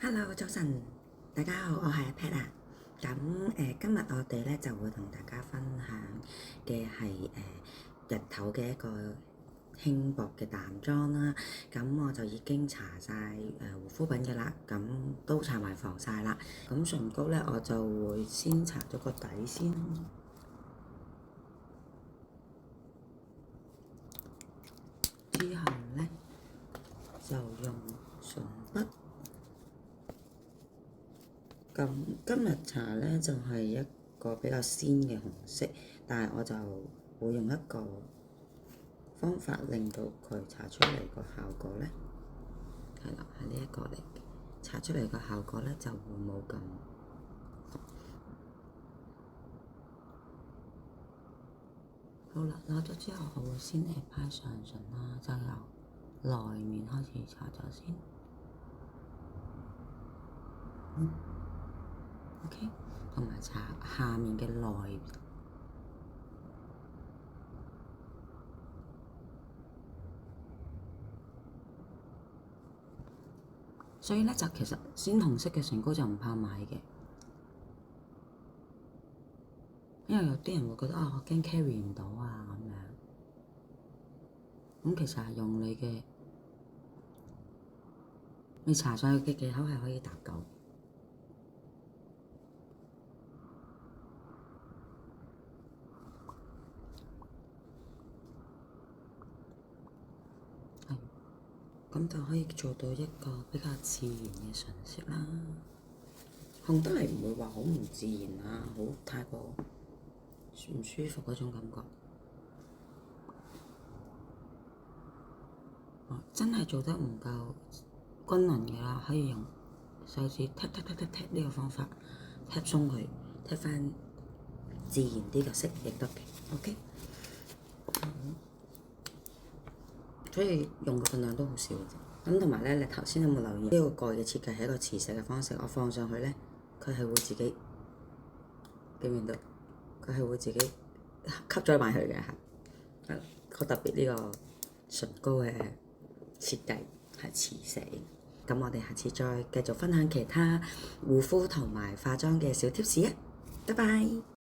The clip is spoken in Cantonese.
Hello，早晨，大家好，我係阿 Pat 啊。咁今日我哋咧就會同大家分享嘅係日頭嘅一個輕薄嘅淡妝啦。咁我就已經搽晒護膚品嘅啦，咁都搽埋防曬啦。咁唇膏咧我就會先搽咗個底先，之後咧就用唇筆。咁今日搽咧就係一個比較鮮嘅紅色，但係我就會用一個方法令到佢搽出嚟個效果咧，係啦，係呢一個嚟嘅，搽出嚟個效果咧就會冇咁好啦。攞咗之後，我會先apply上唇啦，就由內面開始搽咗先。OK， 同埋搽下面嘅內，所以咧就其實鮮紅色嘅唇膏就唔怕買嘅，因為有啲人會覺得我驚 carry 唔到啊咁樣。咁其實係用你搽上去嘅技巧係可以搭夠。咁就可以做到一個比較自然嘅唇色啦，紅得嚟唔會話好唔自然啊，好太過唔舒服嗰種感覺。真係做得唔夠均勻嘅啦，可以用手指踢呢個方法踢鬆佢，踢翻自然啲嘅色亦得嘅。OK，所以用嘅份量都好少嘅啫。咁同埋咧，你頭先有冇留意呢個蓋嘅設計係一個磁石嘅方式？我放上去咧，佢係會自己見唔見到？佢係會自己吸咗埋去嘅，係好特別呢個唇膏嘅設計係磁石。咁我哋下次再繼續分享其他護膚同埋化妝嘅小貼士啊！拜拜。